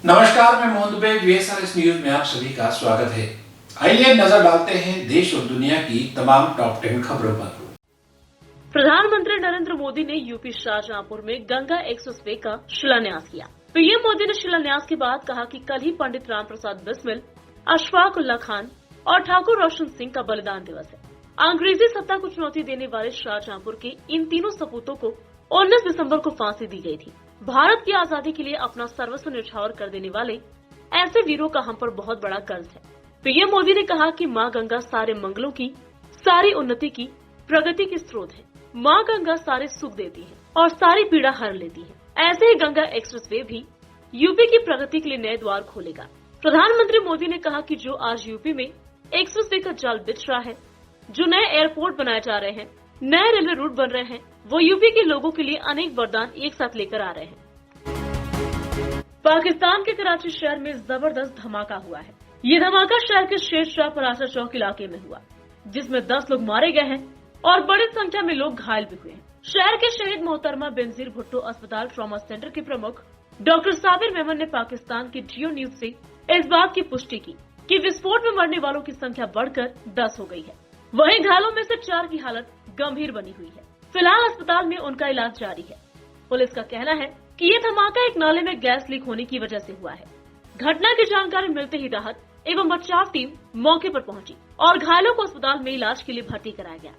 नमस्कार, मैं Mohan Dubey. VSRS news में आप सभी का स्वागत है। आइए नजर डालते हैं देश और दुनिया की तमाम टॉप 10 खबरों पर। प्रधानमंत्री नरेंद्र मोदी ने यूपी शाहजहांपुर में गंगा एक्सप्रेसवे का शिलान्यास किया। पीएम मोदी ने शिलान्यास के बाद कहा कि कल ही पंडित राम प्रसाद बिस्मिल, अशफाक उल्ला खान और ठाकुर रोशन सिंह का बलिदान दिवस है। अंग्रेजी सत्ता को चुनौती देने वाले शाहजहांपुर के इन तीनों सपूतों को 19 दिसंबर को फांसी दी गई थी। भारत की आजादी के लिए अपना सर्वस्व न्यौछावर कर देने वाले ऐसे वीरों का हम पर बहुत बड़ा कर्ज है। पीएम मोदी ने कहा कि मां गंगा सारे मंगलों की, सारी उन्नति की, प्रगति की स्रोत है। मां गंगा सारे सुख देती है और सारी पीड़ा हर लेती है। ऐसे ही गंगा एक्सप्रेसवे भी यूपी की प्रगति के लिए नए द्वार खोलेगा। प्रधानमंत्री मोदी ने कहा कि जो आज यूपी में एक्सप्रेसवे का जाल बिछ रहा है, जो नए एयरपोर्ट बनाए जा रहे हैं, नए रेलवे रूट बन रहे हैं, वो यूपी के लोगों के लिए अनेक वरदान एक साथ लेकर आ रहे हैं। पाकिस्तान के कराची शहर में जबरदस्त धमाका हुआ है। ये धमाका शहर के शेरशाह परासा चौक इलाके में हुआ, जिसमें 10 लोग मारे गए हैं और बड़ी संख्या में लोग घायल भी हुए हैं। शहर के शहीद मोहतरमा बेनजीर भुट्टो अस्पताल ट्रॉमा सेंटर के प्रमुख डॉक्टर साबिर मेमन ने पाकिस्तान की जियो न्यूज से इस बात की पुष्टि की कि विस्फोट में मरने वालों की संख्या बढ़कर 10 हो गई है। वहीं घायलों में से 4 की हालत गंभीर बनी हुई है। फिलहाल अस्पताल में उनका इलाज जारी है। पुलिस का कहना है कि ये धमाका एक नाले में गैस लीक होने की वजह से हुआ है। घटना की जानकारी मिलते ही राहत एवं बचाव टीम मौके पर पहुंची और घायलों को अस्पताल में इलाज के लिए भर्ती कराया गया।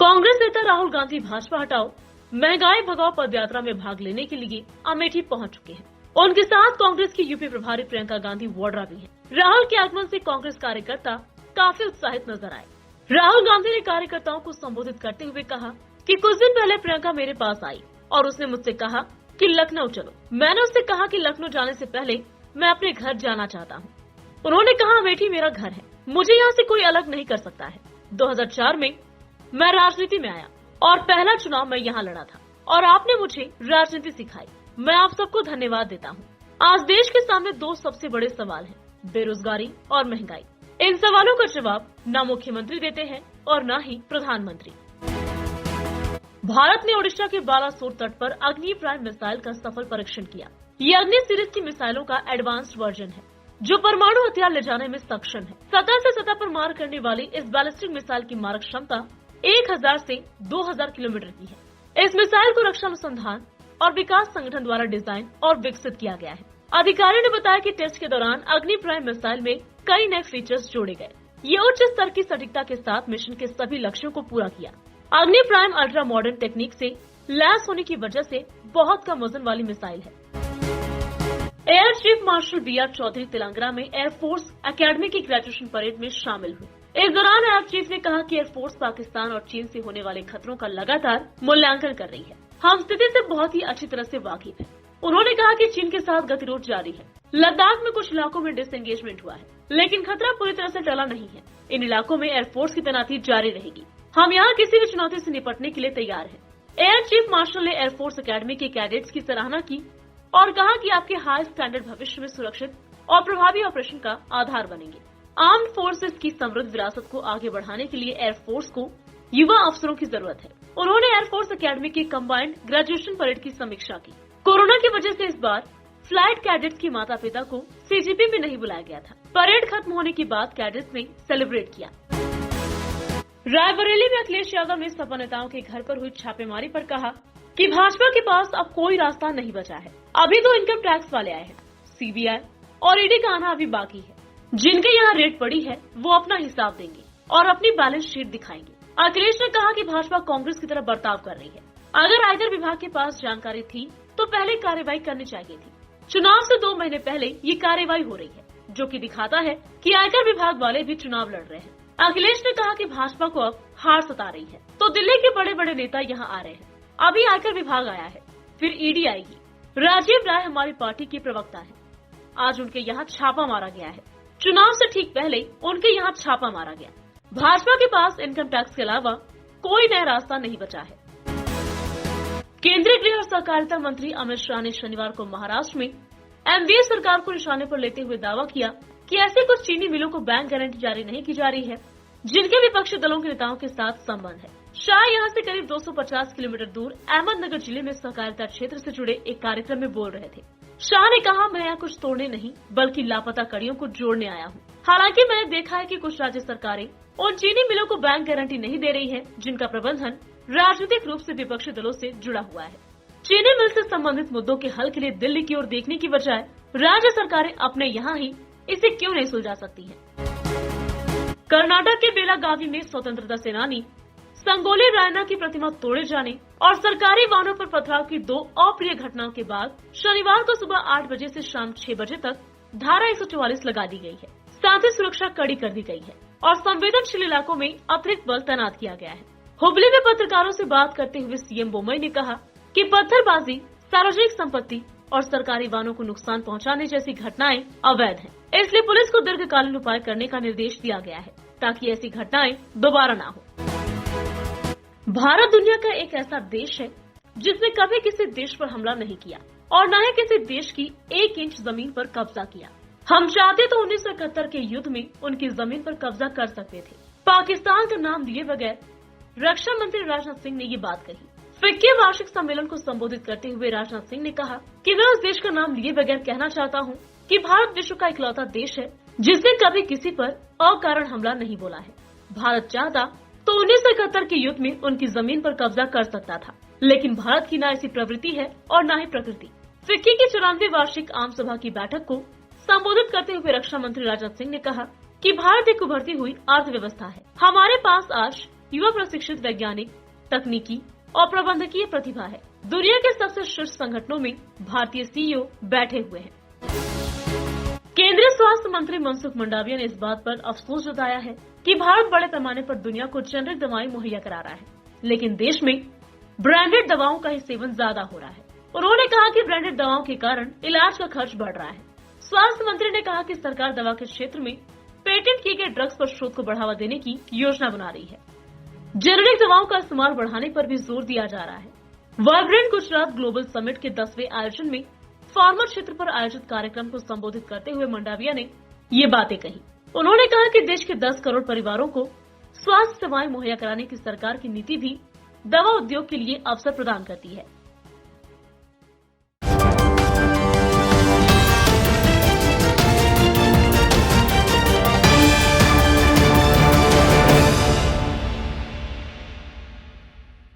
कांग्रेस नेता राहुल गांधी भाजपा हटाओ, महंगाई भगाओ पदयात्रा में भाग लेने के लिए अमेठी पहुंच चुके हैं। उनके साथ कांग्रेस की यूपी प्रभारी प्रियंका गांधी वाड्रा भी हैं। राहुल के आगमन से कांग्रेस कार्यकर्ता काफी उत्साहित नजर आए। राहुल गांधी ने कार्यकर्ताओं को संबोधित करते हुए कहा कि कुछ दिन पहले प्रियंका मेरे पास आई और उसने मुझसे कहा कि लखनऊ चलो। मैंने उससे कहा कि लखनऊ जाने से पहले मैं अपने घर जाना चाहता हूँ। उन्होंने कहा अमेठी मेरा घर है, मुझे यहाँ से कोई अलग नहीं कर सकता है। 2004 में मैं राजनीति में आया और पहला चुनाव मैं यहाँ लड़ा था और आपने मुझे राजनीति सिखाई। मैं आप सबको धन्यवाद देता हूँ। आज देश के सामने 2 सबसे बड़े सवाल हैं, बेरोजगारी और महंगाई। इन सवालों का जवाब न मुख्यमंत्री देते हैं और न ही प्रधानमंत्री। भारत ने ओडिशा के बालासोर तट पर अग्नि प्राइम मिसाइल का सफल परीक्षण किया। ये अग्नि सीरीज की मिसाइलों का एडवांस्ड वर्जन है, जो परमाणु हथियार ले जाने में सक्षम है। सतह से सतह पर मार करने वाली इस बैलिस्टिक मिसाइल की मारक क्षमता 1000 से 2000 किलोमीटर की है। इस मिसाइल को रक्षा अनुसंधान और विकास संगठन द्वारा डिजाइन और विकसित किया गया है। अधिकारियों ने बताया कि टेस्ट के दौरान अग्नि प्राइम मिसाइल में कई नए फीचर्स जोड़े गए। ये उच्च स्तर की सटीकता के साथ मिशन के सभी लक्ष्यों को पूरा किया। अग्नि प्राइम अल्ट्रा मॉडर्न टेक्निक से लैस होने की वजह से बहुत कम वजन वाली मिसाइल है। Air chief marshal BR Chaudhary Telangana में एयरफोर्स एकेडमी की ग्रेजुएशन परेड में शामिल हुए। इस दौरान एयर चीफ ने कहा कि एयरफोर्स पाकिस्तान और चीन से होने वाले खतरों का लगातार मूल्यांकन कर रही है। हम स्थिति से बहुत ही अच्छी तरह से वाकिफ हैं। उन्होंने कहा कि चीन के साथ गतिरोध जारी है। लद्दाख में कुछ इलाकों में डिसएंगेजमेंट हुआ है, लेकिन खतरा पूरी तरह से टला नहीं है। इन इलाकों में एयरफोर्स की तैनाती जारी रहेगी। हम यहाँ किसी भी चुनौती से निपटने के लिए तैयार हैं। एयर चीफ मार्शल ने एयरफोर्स एकेडमी के कैडेट्स की सराहना की और कहा कि आपके हाई स्टैंडर्ड भविष्य में सुरक्षित और प्रभावी ऑपरेशन का आधार बनेंगे। आर्म्ड फोर्सेस की समृद्ध विरासत को आगे बढ़ाने के लिए एयरफोर्स को युवा अफसरों की जरूरत है। उन्होंने एयरफोर्स एकेडमी की कंबाइंड ग्रेजुएशन परेड की समीक्षा की। कोरोना की वजह से इस बार फ्लाइट कैडेट्स की माता पिता को CGP में नहीं बुलाया गया था। परेड खत्म होने के बाद कैडेट्स ने सेलिब्रेट किया। रायबरेली में अखिलेश यादव ने सपा नेताओं के घर पर हुई छापेमारी पर कहा कि भाजपा के पास अब कोई रास्ता नहीं बचा है। अभी तो इनकम टैक्स वाले आए हैं, CBI और ED का आना अभी बाकी है। जिनके यहाँ रेट पड़ी है वो अपना हिसाब देंगे और अपनी बैलेंस शीट दिखाएंगे। अखिलेश ने कहा कि भाजपा कांग्रेस की तरह बर्ताव कर रही है। अगर आयकर विभाग के पास जानकारी थी तो पहले कार्रवाई करनी चाहिए थी। चुनाव से 2 महीने पहले ये कार्रवाई हो रही है, जो कि दिखाता है कि आयकर विभाग वाले भी चुनाव लड़ रहे हैं। अखिलेश ने कहा कि भाजपा को अब हार सता रही है, तो दिल्ली के बड़े बड़े नेता यहाँ आ रहे हैं। अभी आयकर विभाग आया है, फिर ED आएगी। राजीव राय हमारी पार्टी के प्रवक्ता है। आज उनके यहाँ छापा मारा गया है। चुनाव से ठीक पहले उनके यहाँ छापा मारा गया। भाजपा के पास इनकम टैक्स के अलावा कोई नया रास्ता नहीं बचा है। केंद्रीय गृह और सहकारिता मंत्री अमित शाह ने शनिवार को महाराष्ट्र में MVA सरकार को निशाने पर लेते हुए दावा किया कि ऐसे कुछ चीनी मिलों को बैंक गारंटी जारी नहीं की जा रही है जिनके विपक्षी दलों के नेताओं के साथ संबंध है। शाह यहां से करीब 250 किलोमीटर दूर अहमदनगर जिले में सहकारिता क्षेत्र से जुड़े एक कार्यक्रम में बोल रहे थे। शाह ने कहा, मैं यहाँ कुछ तोड़ने नहीं बल्कि लापता कड़ियों को जोड़ने आया हूँ। हालांकि मैंने देखा है कि कुछ राज्य सरकारें उन चीनी मिलों को बैंक गारंटी नहीं दे रही है जिनका प्रबंधन राजनीतिक रूप से विपक्षी दलों से जुड़ा हुआ है। चीनी मिल से संबंधित मुद्दों के हल के लिए दिल्ली की ओर देखने की बजाय राज्य सरकारें अपने यहाँ ही इसे क्यों नहीं सुलझा सकती हैं? कर्नाटक के बेलागावी में स्वतंत्रता सेनानी संगोली रायन्ना की प्रतिमा तोड़े जाने और सरकारी वाहनों पर पथराव की 2 अप्रिय घटनाओं के बाद शनिवार को सुबह 8 बजे से शाम 6 बजे तक धारा 144 लगा दी गई है। साथ ही सुरक्षा कड़ी कर दी गई है और संवेदनशील इलाकों में अतिरिक्त बल तैनात किया गया है। हुबली में पत्रकारों से बात करते हुए सीएम बोम्मई ने कहा कि पत्थरबाजी, सार्वजनिक संपत्ति और सरकारी वाहनों को नुकसान पहुंचाने जैसी घटनाएं अवैध हैं। इसलिए पुलिस को दीर्घकालीन उपाय करने का निर्देश दिया गया है ताकि ऐसी घटनाएं दोबारा न हो। भारत दुनिया का एक ऐसा देश है जिसने कभी किसी देश पर हमला नहीं किया और न ही किसी देश की 1 इंच जमीन पर कब्जा किया। हम चाहते तो 1971 के युद्ध में उनकी जमीन पर कब्जा कर सकते थे। पाकिस्तान का नाम लिए बगैर रक्षा मंत्री राजनाथ सिंह ने ये बात कही। फिक्की वार्षिक सम्मेलन को संबोधित करते हुए राजनाथ सिंह ने कहा कि मैं उस देश का नाम लिए बगैर कहना चाहता हूँ कि भारत विश्व का इकलौता देश है जिसने कभी किसी पर अकारण हमला नहीं बोला है। भारत चाहता तो 1971 के युद्ध में उनकी जमीन पर कब्जा कर सकता था, लेकिन भारत की न ऐसी प्रवृत्ति है और न ही प्रकृति। फिक्की की 94वीं वार्षिक आम सभा की बैठक को संबोधित करते हुए रक्षा मंत्री राजनाथ सिंह ने कहा कि भारत एक उभरती हुई अर्थव्यवस्था है। हमारे पास आज युवा प्रशिक्षित वैज्ञानिक, तकनीकी और प्रबंधकीय प्रतिभा है। दुनिया के सबसे शीर्ष संगठनों में भारतीय सीईओ बैठे हुए हैं। केंद्रीय स्वास्थ्य मंत्री मनसुख मंडाविया ने इस बात पर अफसोस जताया है कि भारत बड़े पैमाने पर दुनिया को जेनरिक दवाएं मुहैया करा रहा है, लेकिन देश में ब्रांडेड दवाओं का ही सेवन ज्यादा हो रहा है। उन्होंने कहा कि ब्रांडेड दवाओं के कारण इलाज का खर्च बढ़ रहा है। स्वास्थ्य मंत्री ने कहा कि सरकार दवा के क्षेत्र में पेटेंट किए गए ड्रग्स पर शोध को बढ़ावा देने की योजना बना रही है। जेनेरिक दवाओं का इस्तेमाल बढ़ाने पर भी जोर दिया जा रहा है। वाइब्रेंट गुजरात ग्लोबल समिट के 10वें आयोजन में फार्मा क्षेत्र पर आयोजित कार्यक्रम को संबोधित करते हुए मंडाविया ने ये बातें कही। उन्होंने कहा कि देश के 10 करोड़ परिवारों को स्वास्थ्य सेवाएं मुहैया कराने की सरकार की नीति भी दवा उद्योग के लिए अवसर प्रदान करती है।